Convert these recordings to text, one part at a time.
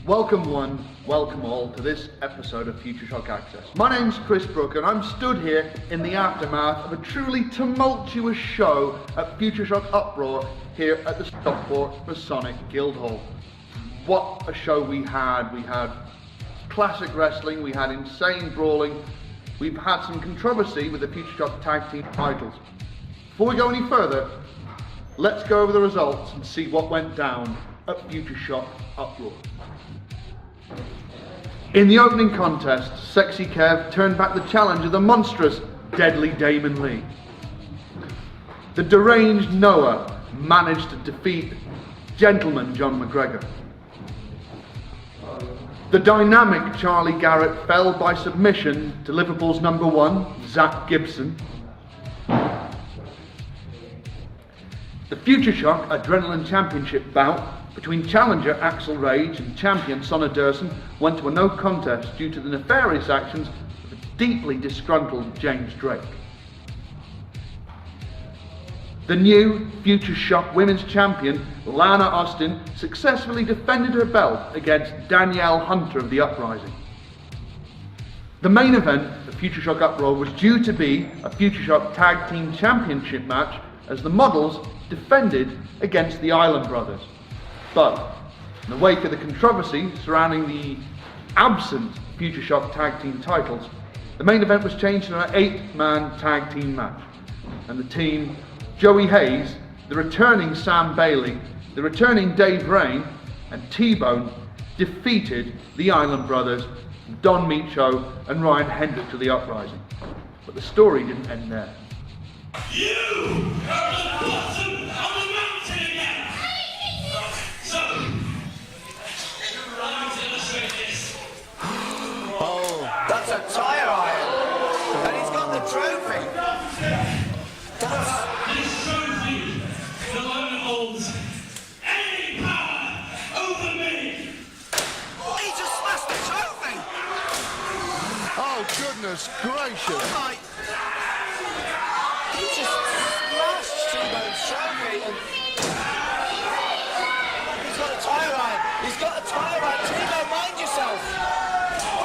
Welcome one, welcome all to this episode of FutureShock Access. My name's Chris Brooker and I'm stood here in the aftermath of a truly tumultuous show at FutureShock Uproar here at the Stockport Masonic Guildhall. What a show we had. We had classic wrestling, we had insane brawling, we've had some controversy with the FutureShock tag team titles. Before we go any further, let's go over the results and see what went down at FutureShock Uproar. In the opening contest, Sexy Kev turned back the challenge of the monstrous Deadly Damon Lee. The deranged Noah managed to defeat Gentleman John McGregor. The dynamic Charlie Garrett fell by submission to Liverpool's number one, Zach Gibson. The FutureShock Adrenaline Championship bout between challenger Axel Rage and champion Sonna Durson went to a no contest due to the nefarious actions of a deeply disgruntled James Drake. The new FutureShock Women's Champion Lana Austin successfully defended her belt against Danielle Hunter of the Uprising. The main event of FutureShock Uproar was due to be a FutureShock Tag Team Championship match as the models defended against the Island Brothers. But, in the wake of the controversy surrounding the absent FutureShock tag team titles, the main event was changed to an 8-man tag team match. And the team, Joey Hayes, the returning Sam Bailey, the returning Dave Rain, and T-Bone defeated the Island Brothers, Don Micho and Ryan Hendricks of the Uprising. But the story didn't end there. You are the bottom of the mountain again! So, I'm to illustrate this. Oh, that's a tire iron. And he's got the trophy. This trophy no longer holds any power over me! He just smashed the trophy. Oh, goodness gracious! Oh my. He just smashed T-Bone's trophy and he's got a tire iron. He's got a tire iron. T-Bone, mind yourself.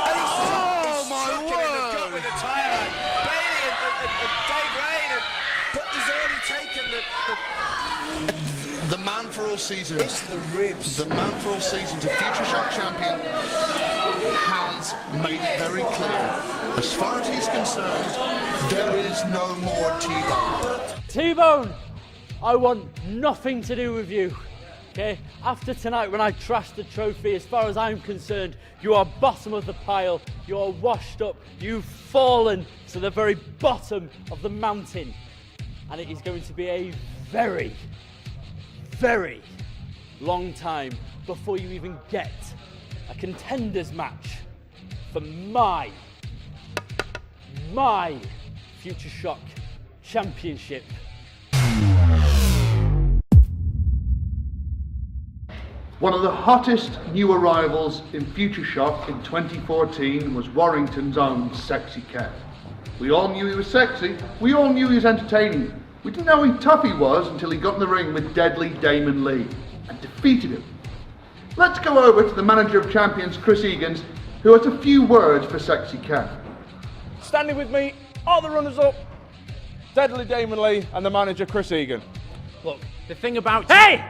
And he's my struck him in the gut word. with a tire iron. Bailey and Dave Rain, but he's already taken The man for all seasons. It's the ribs. The man for all seasons, a FutureShock champion, has made it very clear. As far as he's concerned, there is no more T-Bone. T-Bone, I want nothing to do with you. Okay? After tonight, when I trash the trophy, as far as I'm concerned, you are bottom of the pile. You are washed up. You've fallen to the very bottom of the mountain. And it is going to be a very, very long time before you even get a contenders match for my FutureShock Championship. One of the hottest new arrivals in FutureShock in 2014 was Warrington's own Sexy Kev. We all knew he was sexy, we all knew he was entertaining. We didn't know how tough he was until he got in the ring with Deadly Damon Lee and defeated him. Let's go over to the manager of champions, Chris Egan's, who has a few words for Sexy Kev. Standing with me are the runners-up, Deadly Damon Lee and the manager, Chris Egan. Look, the thing about... Hey!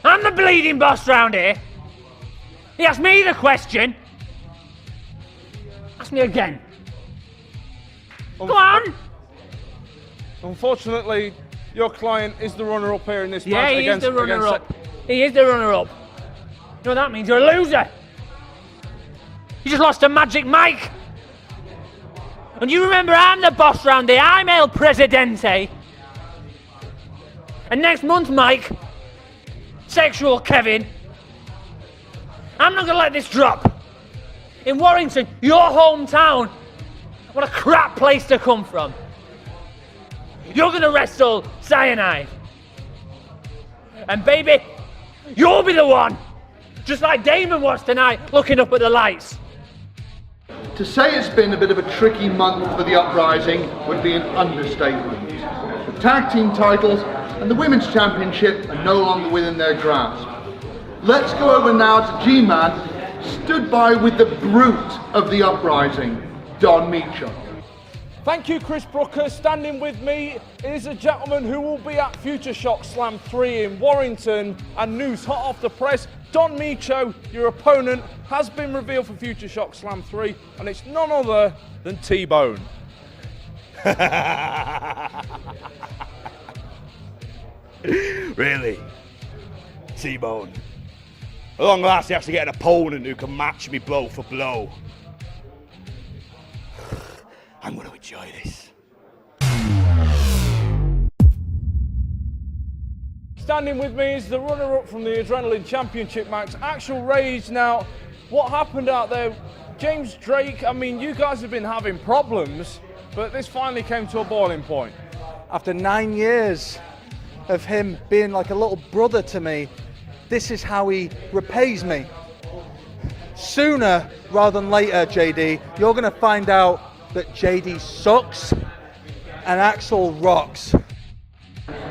I'm the bleeding boss round here. He asked me the question. Ask me again. Go on! Unfortunately, your client is the runner-up here in this Yeah, match. he is the runner-up. He is the runner-up. You know what that means? You're a loser. You just lost to Magic Mike. And you remember I'm the boss round here. I'm El Presidente. And next month, Mike, Sexual Kevin, I'm not gonna let this drop. In Warrington, your hometown, what a crap place to come from. You're gonna wrestle Cyanide. And baby, you'll be the one, just like Damon was tonight, looking up at the lights. To say it's been a bit of a tricky month for the Uprising would be an understatement. The tag team titles and the Women's Championship are no longer within their grasp. Let's go over now to G-Man, stood by with the brute of the uprising, Don Meacham. Thank you, Chris Brooker. Standing with me is a gentleman who will be at FutureShock Slam 3 in Warrington, and news hot off the press. Don Meacham, your opponent, has been revealed for FutureShock Slam 3, and it's none other than T-Bone. Really? T-Bone? At long last, you actually get an opponent who can match me blow for blow. I'm going to enjoy this. Standing with me is the runner-up from the Adrenaline Championship match, Actual Rage. Now, what happened out there? James Drake, I mean, you guys have been having problems, but this finally came to a boiling point. After 9 years of him being like a little brother to me, this is how he repays me. Sooner rather than later, JD, you're going to find out that JD sucks and Axel rocks.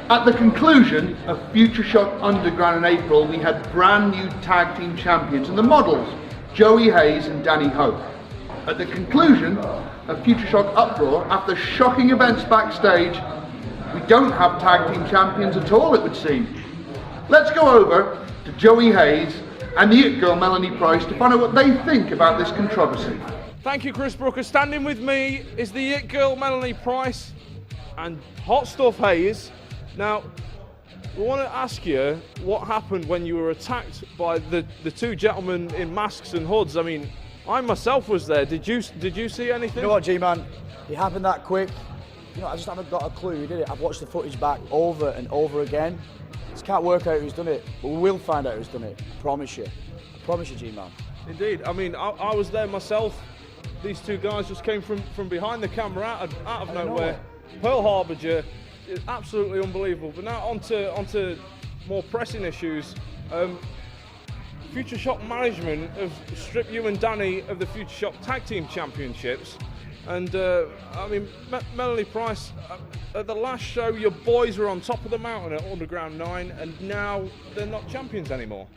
At the conclusion of FutureShock Underground in April, we had brand new tag team champions and the models, Joey Hayes and Danny Hope. At the conclusion of FutureShock Uproar, after shocking events backstage, we don't have tag team champions at all, it would seem. Let's go over to Joey Hayes and the It Girl Melanie Price to find out what they think about this controversy. Thank you, Chris Brooker. Standing with me is the It Girl Melanie Price and Hot Stuff Hayes. Now, we want to ask you what happened when you were attacked by the two gentlemen in masks and hoods. I mean, I myself was there. Did you see anything? You know what, G-Man? It happened that quick. You know, I just haven't got a clue who did it. I've watched the footage back over and over again. Just can't work out who's done it, but we will find out who's done it. I promise you, G-Man. Indeed. I mean, I was there myself. These two guys just came from behind the camera out of nowhere. Pearl Harbor, it's absolutely unbelievable. But now onto more pressing issues. FutureShock management have stripped you and Danny of the FutureShock Tag Team Championships. And I mean, Melanie Price, at the last show, your boys were on top of the mountain at Underground 9, and now they're not champions anymore.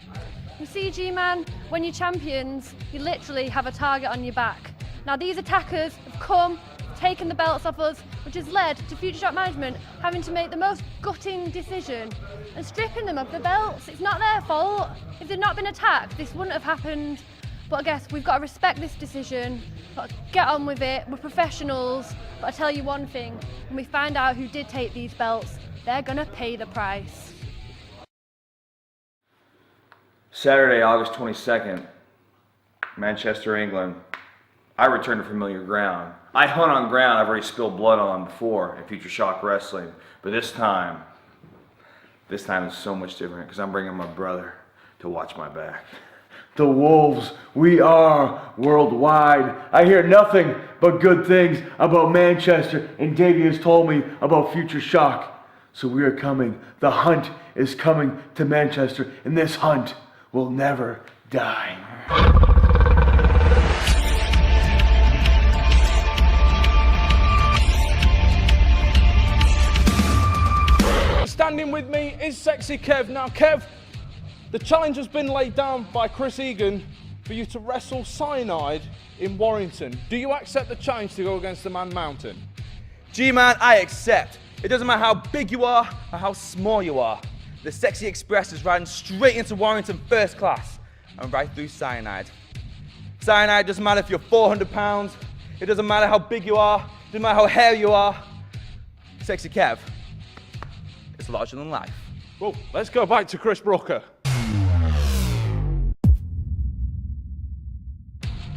You see, G-Man, when you're champions, you literally have a target on your back. Now, these attackers have come, taken the belts off us, which has led to FutureShock management having to make the most gutting decision and stripping them of the belts. It's not their fault. If they'd not been attacked, this wouldn't have happened. But I guess we've got to respect this decision, got to get on with it. We're professionals. But I tell you one thing, when we find out who did take these belts, they're gonna pay the price. Saturday, August 22nd, Manchester, England. I return to familiar ground. I hunt on ground I've already spilled blood on before in FutureShock Wrestling, but this time is so much different because I'm bringing my brother to watch my back. The Wolves, we are worldwide. I hear nothing but good things about Manchester, and Davey has told me about FutureShock. So we are coming. The hunt is coming to Manchester, and this hunt will never die. Standing with me is Sexy Kev. Now, Kev, the challenge has been laid down by Chris Egan for you to wrestle Cyanide in Warrington. Do you accept the challenge to go against the Man Mountain? G-Man, I accept. It doesn't matter how big you are or how small you are. The Sexy Express is riding straight into Warrington first class and right through Cyanide. Cyanide doesn't matter if you're 400 pounds. It doesn't matter how big you are. It doesn't matter how hairy you are. Sexy Kev, it's larger than life. Well, let's go back to Chris Brooker.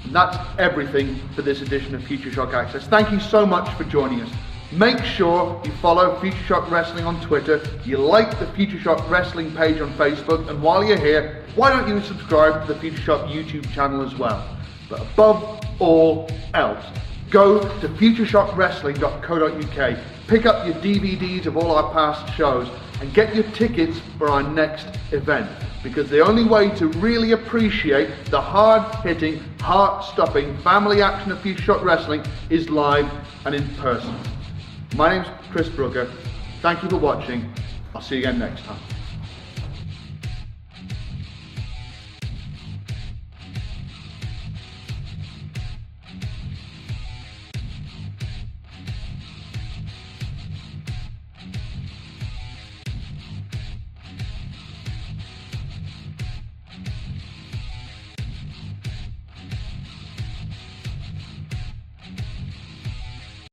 And that's everything for this edition of FutureShock Access. Thank you so much for joining us. Make sure you follow FutureShock Wrestling on Twitter, you like the FutureShock Wrestling page on Facebook, and while you're here, why don't you subscribe to the FutureShock YouTube channel as well. But above all else, go to futureshockwrestling.co.uk, pick up your DVDs of all our past shows, and get your tickets for our next event. Because the only way to really appreciate the hard-hitting, heart-stopping family action of FutureShock Wrestling is live and in person. My name's Chris Brooker. Thank you for watching. I'll see you again next time.